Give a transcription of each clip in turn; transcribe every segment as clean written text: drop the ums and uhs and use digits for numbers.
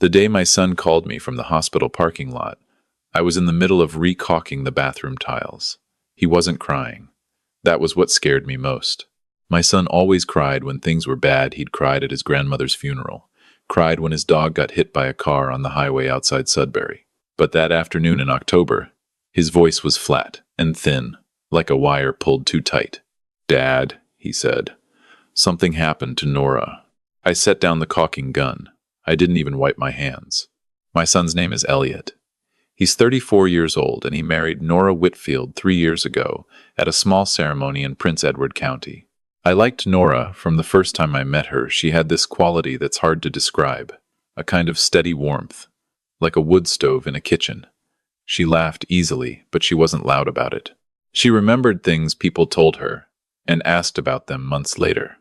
The day my son called me from the hospital parking lot, I was in the middle of re-caulking the bathroom tiles. He wasn't crying. That was what scared me most. My son always cried when things were bad. He'd cried at his grandmother's funeral, cried when his dog got hit by a car on the highway outside Sudbury. But that afternoon in October, his voice was flat and thin, like a wire pulled too tight. "Dad," he said, "something happened to Nora." I set down the caulking gun. I didn't even wipe my hands. My son's name is Elliot. He's 34 years old, and he married Nora Whitfield 3 years ago at a small ceremony in Prince Edward County. I liked Nora from the first time I met her. She had this quality that's hard to describe, a kind of steady warmth, like a wood stove in a kitchen. She laughed easily, but she wasn't loud about it. She remembered things people told her and asked about them months later.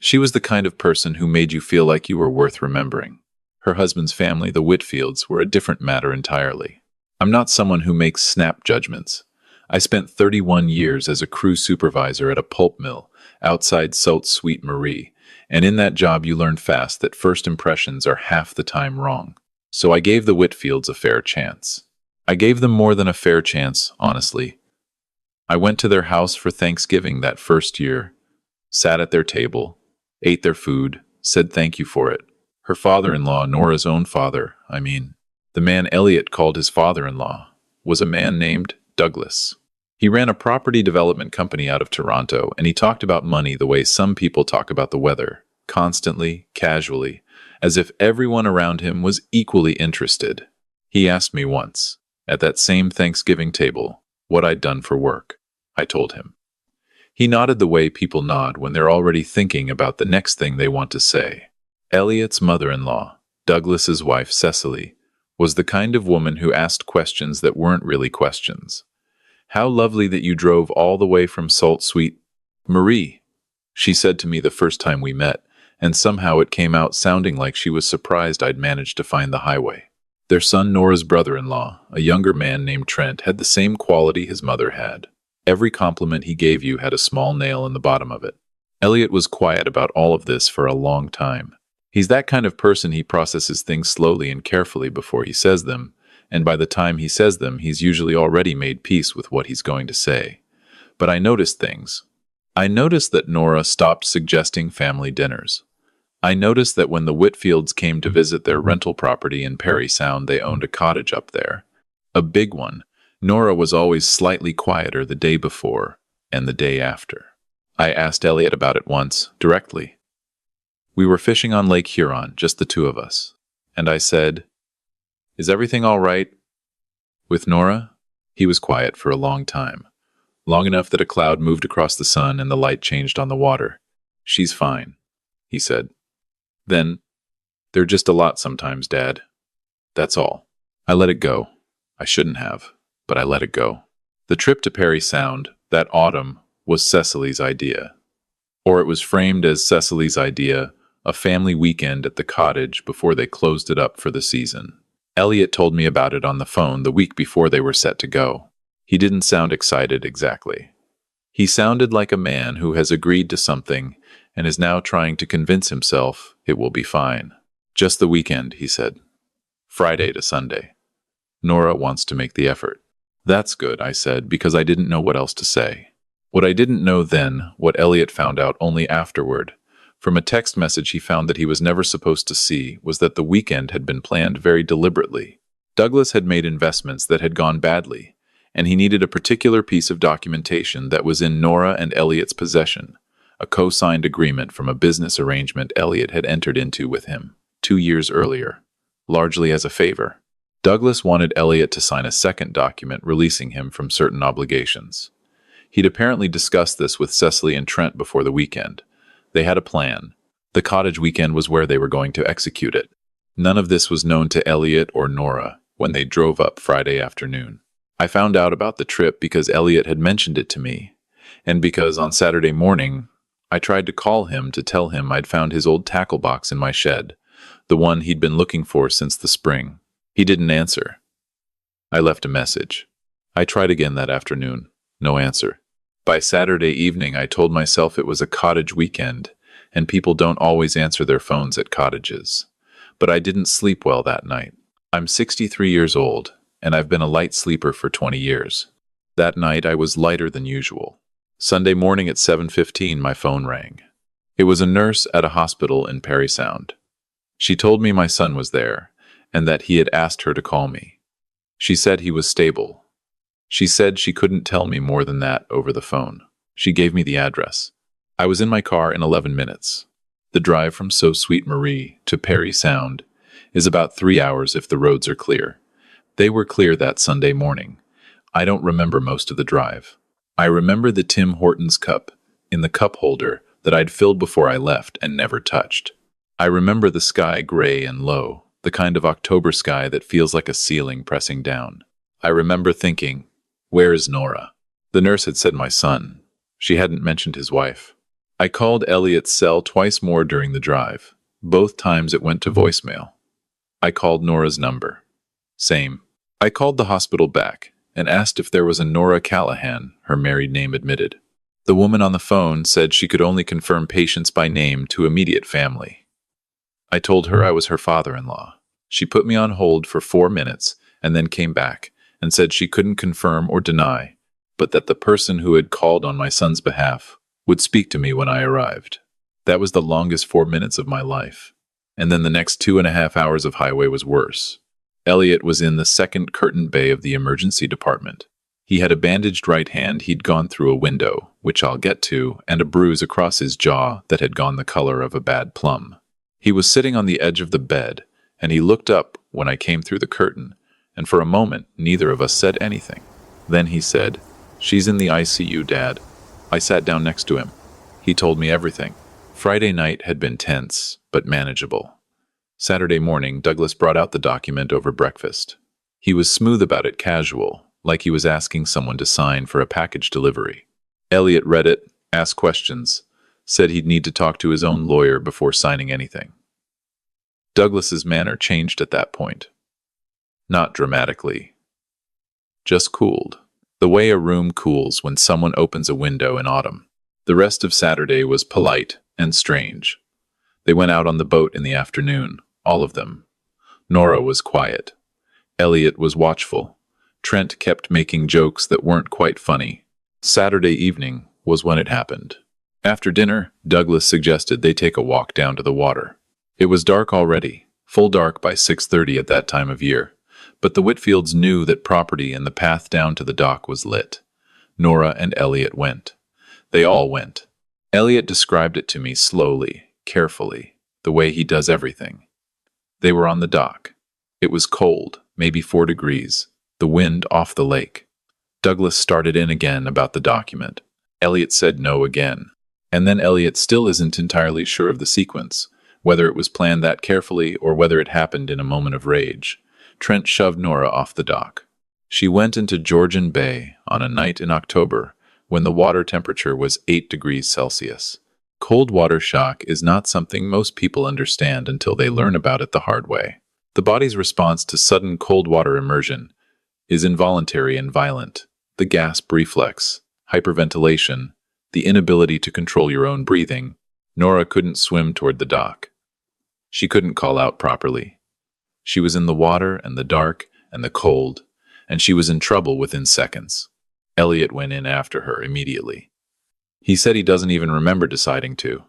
She was the kind of person who made you feel like you were worth remembering. Her husband's family, the Whitfields, were a different matter entirely. I'm not someone who makes snap judgments. I spent 31 years as a crew supervisor at a pulp mill outside Sault Ste. Marie, and in that job you learn fast that first impressions are half the time wrong. So I gave the Whitfields a fair chance. I gave them more than a fair chance, honestly. I went to their house for Thanksgiving that first year, sat at their table, ate their food, said thank you for it. Her father-in-law, Nora's own father, the man Elliot called his father-in-law, was a man named Douglas. He ran a property development company out of Toronto, and he talked about money the way some people talk about the weather, constantly, casually, as if everyone around him was equally interested. He asked me once, at that same Thanksgiving table, what I'd done for work. I told him. He nodded the way people nod when they're already thinking about the next thing they want to say. Elliot's mother-in-law, Douglas's wife Cecily, was the kind of woman who asked questions that weren't really questions. "How lovely that you drove all the way from Sault Ste. Marie," she said to me the first time we met, and somehow it came out sounding like she was surprised I'd managed to find the highway. Their son Nora's brother-in-law, a younger man named Trent, had the same quality his mother had. Every compliment he gave you had a small nail in the bottom of it. Elliot was quiet about all of this for a long time. He's that kind of person. He processes things slowly and carefully before he says them, and by the time he says them, he's usually already made peace with what he's going to say. But I noticed things. I noticed that Nora stopped suggesting family dinners. I noticed that when the Whitfields came to visit their rental property in Parry Sound, they owned a cottage up there. A big one. Nora was always slightly quieter the day before and the day after. I asked Elliot about it once, directly. We were fishing on Lake Huron, just the two of us, and I said, "Is everything all right with Nora?" He was quiet for a long time, long enough that a cloud moved across the sun and the light changed on the water. "She's fine," he said. Then, "They're just a lot sometimes, Dad. That's all." I let it go. I shouldn't have, but I let it go. The trip to Parry Sound, that autumn, was Cecily's idea. Or it was framed as Cecily's idea, a family weekend at the cottage before they closed it up for the season. Elliot told me about it on the phone the week before they were set to go. He didn't sound excited exactly. He sounded like a man who has agreed to something and is now trying to convince himself it will be fine. "Just the weekend," he said. "Friday to Sunday. Nora wants to make the effort." "That's good," I said, because I didn't know what else to say. What I didn't know then, what Elliot found out only afterward, from a text message he found that he was never supposed to see, was that the weekend had been planned very deliberately. Douglas had made investments that had gone badly, and he needed a particular piece of documentation that was in Nora and Elliot's possession, a co-signed agreement from a business arrangement Elliot had entered into with him 2 years earlier, largely as a favor. Douglas wanted Elliot to sign a second document releasing him from certain obligations. He'd apparently discussed this with Cecily and Trent before the weekend. They had a plan. The cottage weekend was where they were going to execute it. None of this was known to Elliot or Nora when they drove up Friday afternoon. I found out about the trip because Elliot had mentioned it to me, and because on Saturday morning I tried to call him to tell him I'd found his old tackle box in my shed, the one he'd been looking for since the spring. He didn't answer. I left a message. I tried again that afternoon. No answer. By Saturday evening, I told myself it was a cottage weekend, and people don't always answer their phones at cottages. but I didn't sleep well that night. I'm 63 years old, and I've been a light sleeper for 20 years. That night, I was lighter than usual. Sunday morning at 7:15, my phone rang. It was a nurse at a hospital in Parry Sound. She told me my son was there, and that he had asked her to call me. She said he was stable. She said she couldn't tell me more than that over the phone. She gave me the address. I was in my car in 11 minutes. The drive from Sault Ste. Marie to Parry Sound is about 3 hours if the roads are clear. They were clear that Sunday morning. I don't remember most of the drive. I remember the Tim Hortons cup in the cup holder that I'd filled before I left and never touched. I remember the sky gray and low, the kind of October sky that feels like a ceiling pressing down. I remember thinking, where is Nora? The nurse had said my son. She hadn't mentioned his wife. I called Elliot's cell twice more during the drive. Both times it went to voicemail. I called Nora's number. Same. I called the hospital back and asked if there was a Nora Callahan, her married name admitted. The woman on the phone said she could only confirm patients by name to immediate family. I told her I was her father-in-law. She put me on hold for 4 minutes and then came back and said she couldn't confirm or deny, but that the person who had called on my son's behalf would speak to me when I arrived. That was the longest 4 minutes of my life. And then the next 2.5 hours of highway was worse. Elliot was in the second curtained bay of the emergency department. He had a bandaged right hand he'd gone through a window, which I'll get to, and a bruise across his jaw that had gone the color of a bad plum. He was sitting on the edge of the bed, and he looked up when I came through the curtain, and for a moment neither of us said anything. Then he said, "She's in the ICU, Dad." I sat down next to him. He told me everything. Friday night had been tense, but manageable. Saturday morning, Douglas brought out the document over breakfast. He was smooth about it, casual, like he was asking someone to sign for a package delivery. Elliot read it, asked questions, said he'd need to talk to his own lawyer before signing anything. Douglas's manner changed at that point. Not dramatically. Just cooled. The way a room cools when someone opens a window in autumn. The rest of Saturday was polite and strange. They went out on the boat in the afternoon, all of them. Nora was quiet. Elliot was watchful. Trent kept making jokes that weren't quite funny. Saturday evening was when it happened. After dinner, Douglas suggested they take a walk down to the water. It was dark already, full dark by 6:30 at that time of year, but the Whitfields knew that property and the path down to the dock was lit. Nora and Elliot went. They all went. Elliot described it to me slowly, carefully, the way he does everything. They were on the dock. It was cold, maybe 4 degrees, the wind off the lake. Douglas started in again about the document. Elliot said no again. And then Elliot still isn't entirely sure of the sequence, whether it was planned that carefully or whether it happened in a moment of rage. Trent shoved Nora off the dock. She went into Georgian Bay on a night in October when the water temperature was 8 degrees Celsius. Cold water shock is not something most people understand until they learn about it the hard way. The body's response to sudden cold water immersion is involuntary and violent. The gasp reflex, hyperventilation, the inability to control your own breathing. Nora couldn't swim toward the dock. She couldn't call out properly. She was in the water and the dark and the cold, and she was in trouble within seconds. Elliot went in after her immediately. He said he doesn't even remember deciding to.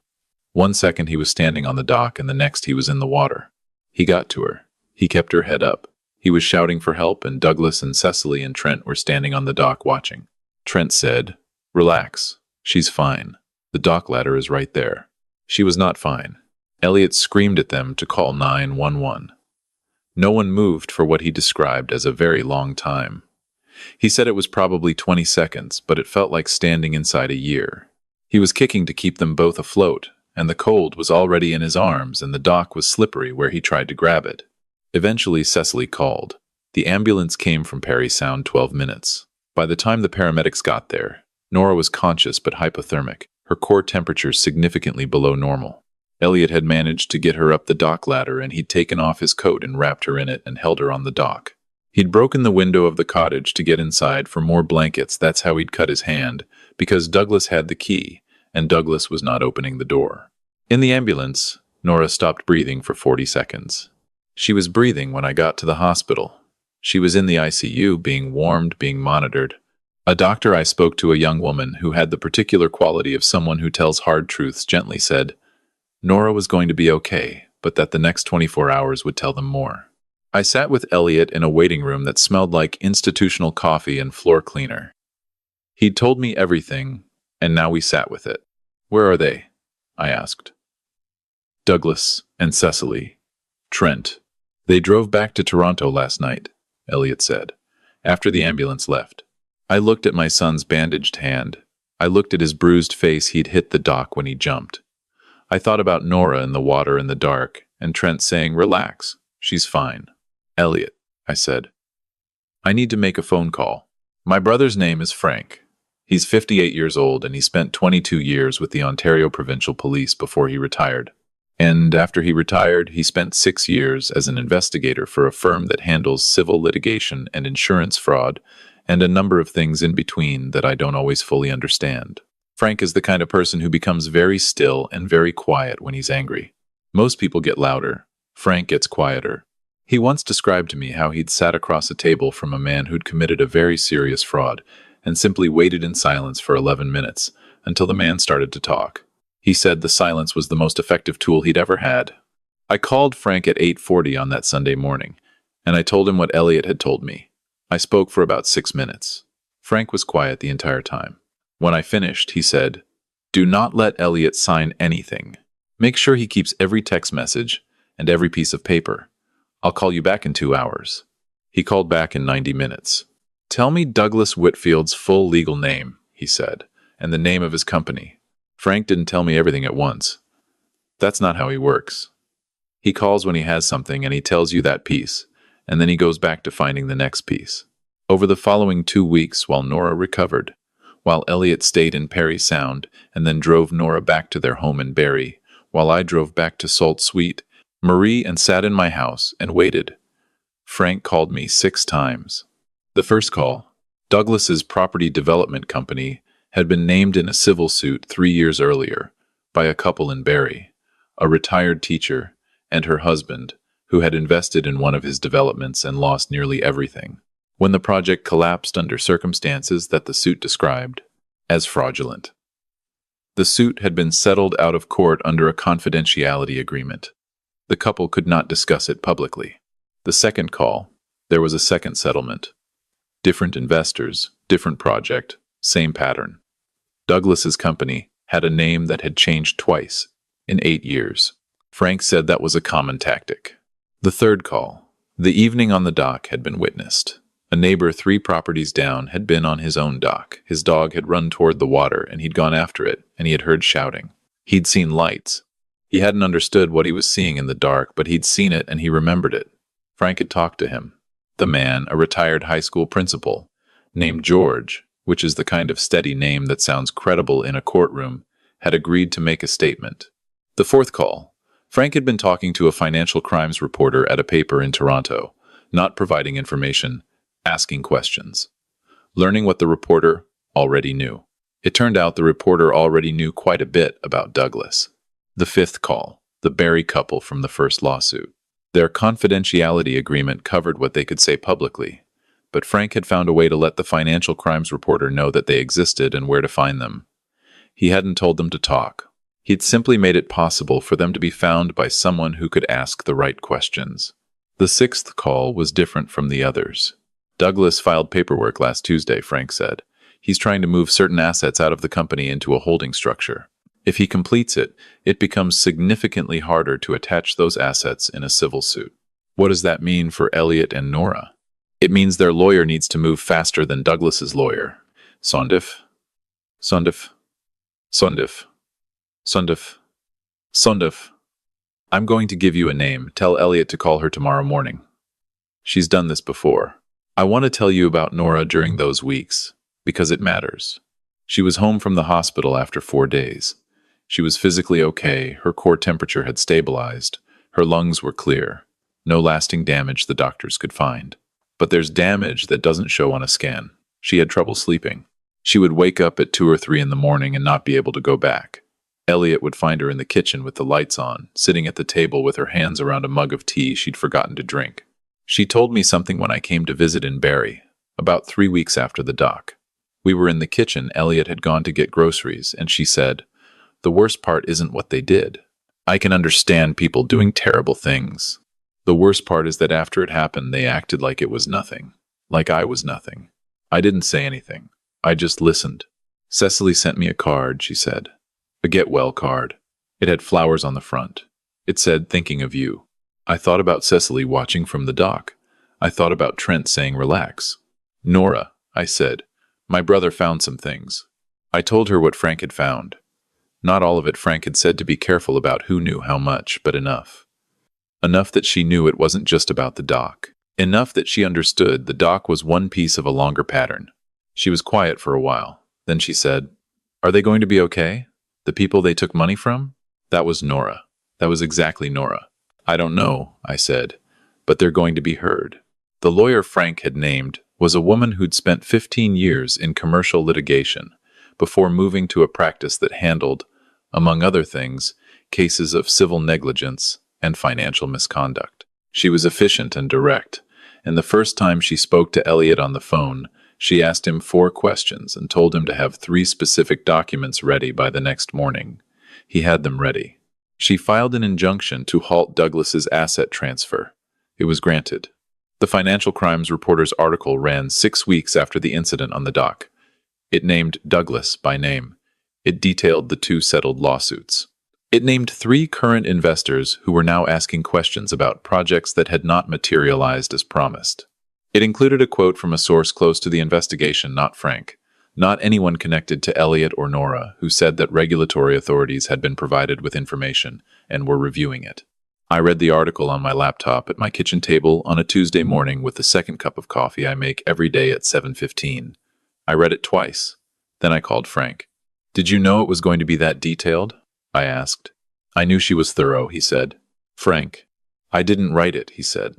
1 second he was standing on the dock and the next he was in the water. He got to her. He kept her head up. He was shouting for help, and Douglas and Cecily and Trent were standing on the dock watching. Trent said, "Relax. She's fine. The dock ladder is right there." She was not fine. Elliot screamed at them to call 911. No one moved for what he described as a very long time. He said it was probably 20 seconds, but it felt like standing inside a year. He was kicking to keep them both afloat, and the cold was already in his arms, and the dock was slippery where he tried to grab it. Eventually, Cecily called. The ambulance came from Parry Sound 12 minutes. By the time the paramedics got there, Nora was conscious but hypothermic, her core temperature significantly below normal. Elliot had managed to get her up the dock ladder, and he'd taken off his coat and wrapped her in it and held her on the dock. He'd broken the window of the cottage to get inside for more blankets. That's how he'd cut his hand, because Douglas had the key, and Douglas was not opening the door. In the ambulance, Nora stopped breathing for 40 seconds. She was breathing when I got to the hospital. She was in the ICU, being warmed, being monitored. A doctor I spoke to, a young woman who had the particular quality of someone who tells hard truths, gently said Nora was going to be okay, but that the next 24 hours would tell them more. I sat with Elliot in a waiting room that smelled like institutional coffee and floor cleaner. He'd told me everything, and now we sat with it. Where are they? I asked. Douglas and Cecily. Trent. They drove back to Toronto last night, Elliot said, after the ambulance left. I looked at my son's bandaged hand. I looked at his bruised face. He'd hit the dock when he jumped. I thought about Nora in the water in the dark, and Trent saying, "Relax, she's fine." Elliot, I said, I need to make a phone call. My brother's name is Frank. He's 58 years old, and he spent 22 years with the Ontario Provincial Police before he retired. And after he retired, he spent 6 years as an investigator for a firm that handles civil litigation and insurance fraud, and a number of things in between that I don't always fully understand. Frank is the kind of person who becomes very still and very quiet when he's angry. Most people get louder. Frank gets quieter. He once described to me how he'd sat across a table from a man who'd committed a very serious fraud and simply waited in silence for 11 minutes until the man started to talk. He said the silence was the most effective tool he'd ever had. I called Frank at 8:40 on that Sunday morning, and I told him what Elliot had told me. I spoke for about 6 minutes. Frank was quiet the entire time. When I finished, he said, "Do not let Elliot sign anything. Make sure he keeps every text message and every piece of paper. I'll call you back in 2 hours." He called back in 90 minutes. "Tell me Douglas Whitfield's full legal name," he said, "and the name of his company." Frank didn't tell me everything at once. That's not how he works. He calls when he has something and he tells you that piece, and then he goes back to finding the next piece. Over the following 2 weeks, while Nora recovered, while Elliot stayed in Parry Sound and then drove Nora back to their home in Barrie, while I drove back to Sault Ste. Marie and sat in my house and waited, Frank called me 6 times. The first call, Douglas's property development company, had been named in a civil suit 3 years earlier by a couple in Barrie, a retired teacher and her husband, who had invested in one of his developments and lost nearly everything, when the project collapsed under circumstances that the suit described as fraudulent. The suit had been settled out of court under a confidentiality agreement. The couple could not discuss it publicly. The second call, there was a second settlement. Different investors, different project, same pattern. Douglas's company had a name that had changed twice in 8 years. Frank said that was a common tactic. The third call, the evening on the dock had been witnessed. A neighbor 3 properties down had been on his own dock. His dog had run toward the water and he'd gone after it, and he had heard shouting. He'd seen lights. He hadn't understood what he was seeing in the dark, but he'd seen it and he remembered it. Frank had talked to him. The man, a retired high school principal, named George, which is the kind of steady name that sounds credible in a courtroom, had agreed to make a statement. The fourth call, Frank had been talking to a financial crimes reporter at a paper in Toronto, not providing information, asking questions. Learning what the reporter already knew. It turned out the reporter already knew quite a bit about Douglas. The fifth call, the Barrie couple from the first lawsuit. Their confidentiality agreement covered what they could say publicly, but Frank had found a way to let the financial crimes reporter know that they existed and where to find them. He hadn't told them to talk. He'd simply made it possible for them to be found by someone who could ask the right questions. The sixth call was different from the others. Douglas filed paperwork last Tuesday, Frank said. He's trying to move certain assets out of the company into a holding structure. If he completes it, it becomes significantly harder to attach those assets in a civil suit. What does that mean for Elliot and Nora? It means their lawyer needs to move faster than Douglas's lawyer. Sondif. I'm going to give you a name. Tell Elliot to call her tomorrow morning. She's done this before. I want to tell you about Nora during those weeks, because it matters. She was home from the hospital after 4 days. She was physically okay, her core temperature had stabilized, her lungs were clear. No lasting damage the doctors could find. But there's damage that doesn't show on a scan. She had trouble sleeping. She would wake up at 2 or 3 in the morning and not be able to go back. Elliot would find her in the kitchen with the lights on, sitting at the table with her hands around a mug of tea she'd forgotten to drink. She told me something when I came to visit in Barrie, about 3 weeks after the doc. We were in the kitchen, Elliot had gone to get groceries, and she said, "The worst part isn't what they did. I can understand people doing terrible things. The worst part is that after it happened, they acted like it was nothing. Like I was nothing. I didn't say anything. I just listened. Cecily sent me a card," she said. "A get well card. It had flowers on the front. It said, 'Thinking of you.' I thought about Cecily watching from the dock. I thought about Trent saying, 'Relax.' 'Nora,' I said, 'my brother found some things.' I told her what Frank had found. Not all of it. Frank had said to be careful about who knew how much, but enough. Enough that she knew it wasn't just about the dock. Enough that she understood the dock was one piece of a longer pattern." She was quiet for a while. Then she said, "Are they going to be okay? The people they took money from?" That was Nora. That was exactly Nora. "I don't know," I said, "but they're going to be heard." The lawyer Frank had named was a woman who'd spent 15 years in commercial litigation before moving to a practice that handled, among other things, cases of civil negligence and financial misconduct. She was efficient and direct, and the first time she spoke to Elliot on the phone, she asked him 4 questions and told him to have 3 specific documents ready by the next morning. He had them ready. She filed an injunction to halt Douglas's asset transfer. It was granted. The Financial Crimes Reporter's article ran 6 weeks after the incident on the dock. It named Douglas by name. It detailed the 2 settled lawsuits. It named 3 current investors who were now asking questions about projects that had not materialized as promised. It included a quote from a source close to the investigation, not Frank, not anyone connected to Elliot or Nora, who said that regulatory authorities had been provided with information and were reviewing it. I read the article on my laptop at my kitchen table on a Tuesday morning with the second cup of coffee I make every day at 7:15. I read it twice. Then I called Frank. "Did you know it was going to be that detailed?" I asked. "I knew she was thorough," he said. "Frank, I didn't write it," he said.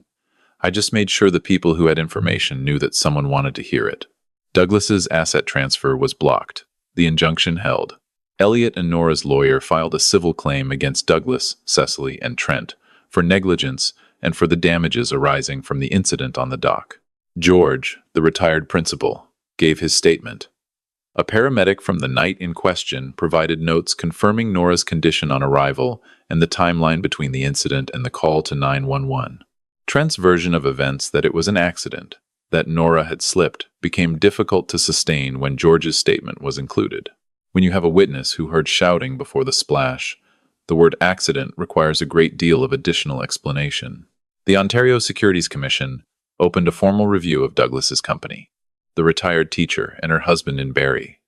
"I just made sure the people who had information knew that someone wanted to hear it." Douglas's asset transfer was blocked. The injunction held. Elliot and Nora's lawyer filed a civil claim against Douglas, Cecily, and Trent for negligence and for the damages arising from the incident on the dock. George, the retired principal, gave his statement. A paramedic from the night in question provided notes confirming Nora's condition on arrival and the timeline between the incident and the call to 911. Trent's version of events, that it was an accident, that Nora had slipped, became difficult to sustain when George's statement was included. When you have a witness who heard shouting before the splash, the word accident requires a great deal of additional explanation. The Ontario Securities Commission opened a formal review of Douglas's company. The retired teacher and her husband in Barrie,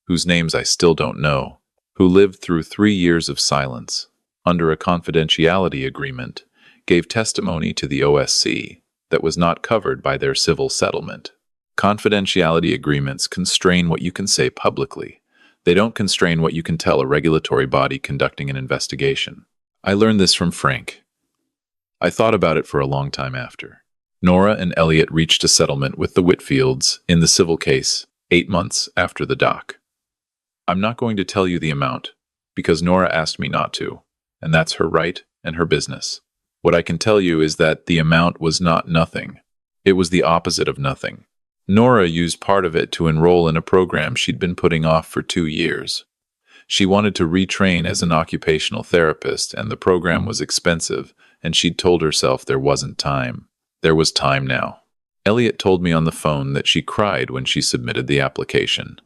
whose names I still don't know, who lived through 3 years of silence under a confidentiality agreement, gave testimony to the OSC that was not covered by their civil settlement. Confidentiality agreements constrain what you can say publicly. They don't constrain what you can tell a regulatory body conducting an investigation. I learned this from Frank. I thought about it for a long time after. Nora and Elliot reached a settlement with the Whitfields in the civil case 8 months after the doc. I'm not going to tell you the amount, because Nora asked me not to, and that's her right and her business. What I can tell you is that the amount was not nothing. It was the opposite of nothing. Nora used part of it to enroll in a program she'd been putting off for 2 years. She wanted to retrain as an occupational therapist, and the program was expensive, and she'd told herself there wasn't time. There was time now. Elliot told me on the phone that she cried when she submitted the application.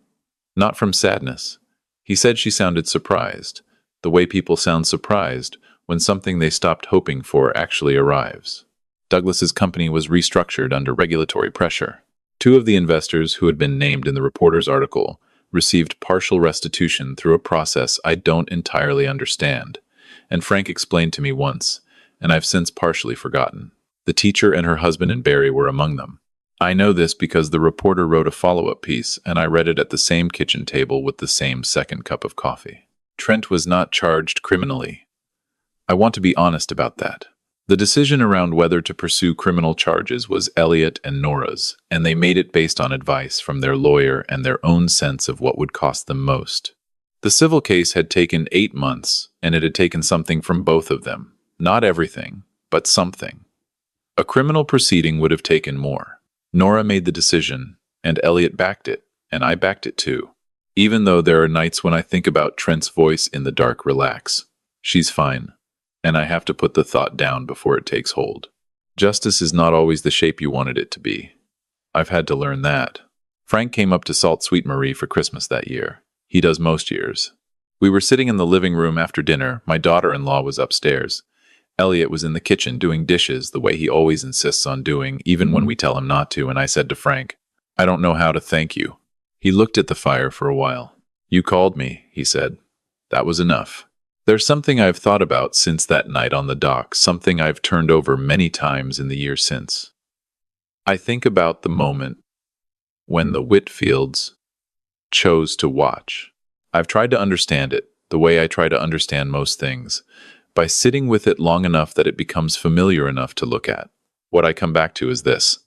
Not from sadness. He said she sounded surprised, the way people sound surprised when something they stopped hoping for actually arrives. Douglas's company was restructured under regulatory pressure. 2 of the investors who had been named in the reporter's article received partial restitution through a process I don't entirely understand, and Frank explained to me once, and I've since partially forgotten. The teacher and her husband in Barrie were among them. I know this because the reporter wrote a follow-up piece, and I read it at the same kitchen table with the same second cup of coffee. Trent was not charged criminally. I want to be honest about that. The decision around whether to pursue criminal charges was Elliot and Nora's, and they made it based on advice from their lawyer and their own sense of what would cost them most. The civil case had taken 8 months, and it had taken something from both of them. Not everything, but something. A criminal proceeding would have taken more. Nora made the decision, and Elliot backed it, and I backed it too. Even though there are nights when I think about Trent's voice in the dark relax. She's fine, and I have to put the thought down before it takes hold. Justice is not always the shape you wanted it to be. I've had to learn that. Frank came up to Salt Sweet Marie for Christmas that year. He does most years. We were sitting in the living room after dinner. My daughter-in-law was upstairs. Elliot was in the kitchen doing dishes the way he always insists on doing, even when we tell him not to, and I said to Frank, "I don't know how to thank you." He looked at the fire for a while. "You called me," he said. "That was enough." There's something I've thought about since that night on the dock, something I've turned over many times in the years since. I think about the moment when the Whitfields chose to watch. I've tried to understand it, the way I try to understand most things, by sitting with it long enough that it becomes familiar enough to look at. What I come back to is this.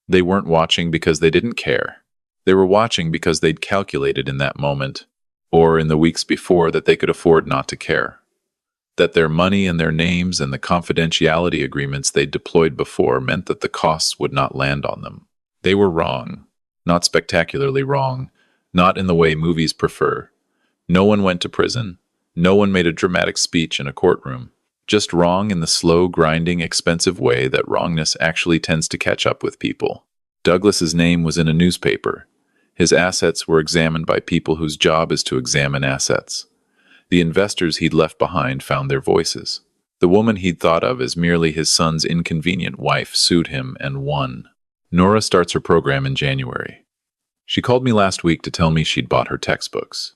They weren't watching because they didn't care. They were watching because they'd calculated in that moment, or in the weeks before, that they could afford not to care. That their money and their names and the confidentiality agreements they'd deployed before meant that the costs would not land on them. They were wrong. Not spectacularly wrong. Not in the way movies prefer. No one went to prison. No one made a dramatic speech in a courtroom. Just wrong in the slow, grinding, expensive way that wrongness actually tends to catch up with people. Douglas's name was in a newspaper. His assets were examined by people whose job is to examine assets. The investors he'd left behind found their voices. The woman he'd thought of as merely his son's inconvenient wife sued him and won. Nora starts her program in January. She called me last week to tell me she'd bought her textbooks.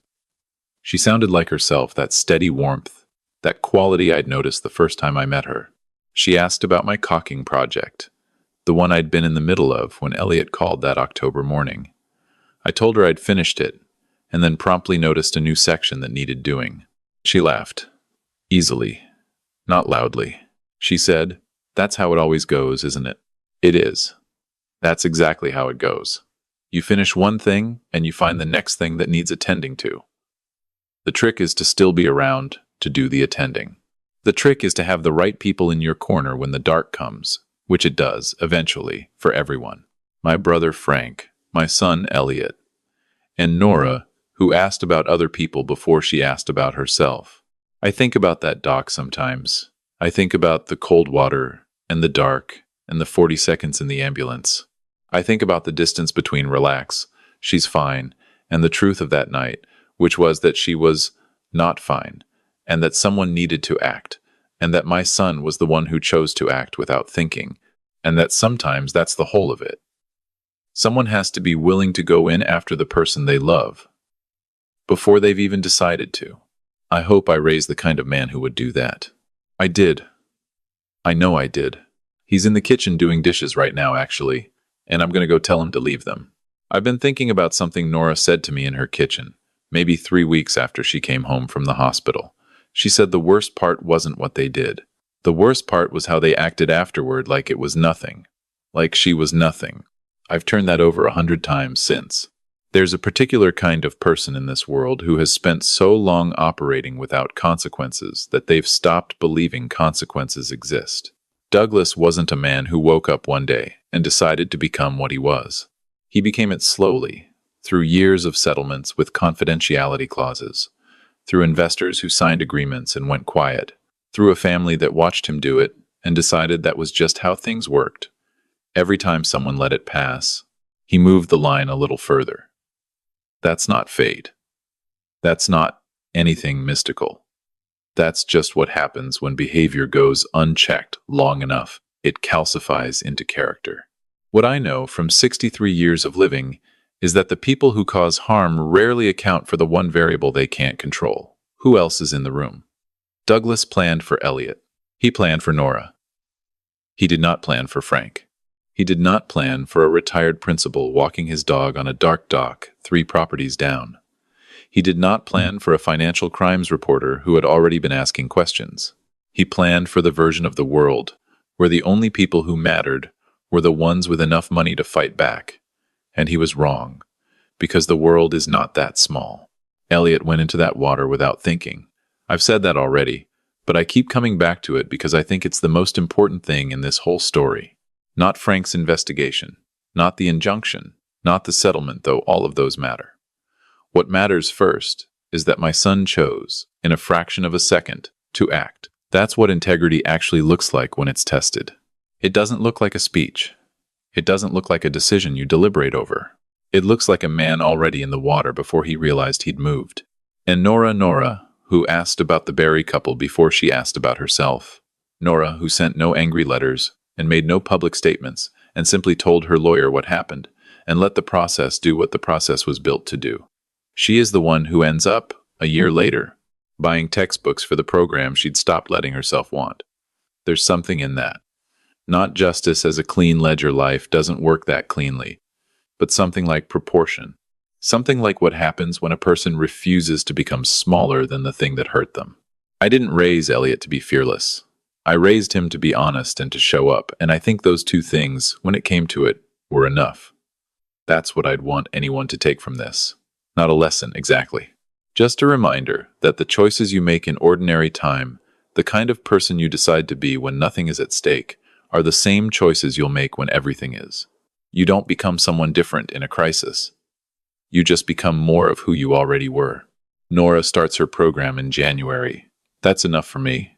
She sounded like herself, that steady warmth, that quality I'd noticed the first time I met her. She asked about my caulking project, the one I'd been in the middle of when Elliot called that October morning. I told her I'd finished it, and then promptly noticed a new section that needed doing. She laughed. Easily. Not loudly. She said, "That's how it always goes, isn't it?" It is. That's exactly how it goes. You finish one thing, and you find the next thing that needs attending to. The trick is to still be around to do the attending. The trick is to have the right people in your corner when the dark comes, which it does, eventually, for everyone. My brother Frank, my son Elliot, and Nora, who asked about other people before she asked about herself. I think about that dock sometimes. I think about the cold water, and the dark, and the 40 seconds in the ambulance. I think about the distance between relax, she's fine, and the truth of that night, which was that she was not fine, and that someone needed to act, and that my son was the one who chose to act without thinking, and that sometimes that's the whole of it. Someone has to be willing to go in after the person they love, before they've even decided to. I hope I raised the kind of man who would do that. I did. I know I did. He's in the kitchen doing dishes right now, actually, and I'm going to go tell him to leave them. I've been thinking about something Nora said to me in her kitchen. Maybe 3 weeks after she came home from the hospital. She said the worst part wasn't what they did. The worst part was how they acted afterward, like it was nothing. Like she was nothing. I've turned that over 100 times since. There's a particular kind of person in this world who has spent so long operating without consequences that they've stopped believing consequences exist. Douglas wasn't a man who woke up one day and decided to become what he was. He became it slowly, through years of settlements with confidentiality clauses, through investors who signed agreements and went quiet, through a family that watched him do it and decided that was just how things worked. Every time someone let it pass, he moved the line a little further. That's not fate. That's not anything mystical. That's just what happens when behavior goes unchecked long enough. It calcifies into character. What I know from 63 years of living is that the people who cause harm rarely account for the one variable they can't control. Who else is in the room? Douglas planned for Elliot. He planned for Nora. He did not plan for Frank. He did not plan for a retired principal walking his dog on a dark dock 3 properties down. He did not plan for a financial crimes reporter who had already been asking questions. He planned for the version of the world where the only people who mattered were the ones with enough money to fight back. And he was wrong, because the world is not that small. Elliot went into that water without thinking. I've said that already, but I keep coming back to it because I think it's the most important thing in this whole story. Not Frank's investigation, not the injunction, not the settlement, though all of those matter. What matters first is that my son chose, in a fraction of a second, to act. That's what integrity actually looks like when it's tested. It doesn't look like a speech. It doesn't look like a decision you deliberate over. It looks like a man already in the water before he realized he'd moved. And Nora, who asked about the Barry couple before she asked about herself. Nora, who sent no angry letters and made no public statements and simply told her lawyer what happened and let the process do what the process was built to do. She is the one who ends up, a year later, buying textbooks for the program she'd stopped letting herself want. There's something in that. Not justice as a clean ledger. Life doesn't work that cleanly, but something like proportion. Something like what happens when a person refuses to become smaller than the thing that hurt them. I didn't raise Elliot to be fearless. I raised him to be honest and to show up, and I think those two things, when it came to it, were enough. That's what I'd want anyone to take from this. Not a lesson, exactly. Just a reminder that the choices you make in ordinary time, the kind of person you decide to be when nothing is at stake, are the same choices you'll make when everything is. You don't become someone different in a crisis. You just become more of who you already were. Nora starts her program in January. That's enough for me.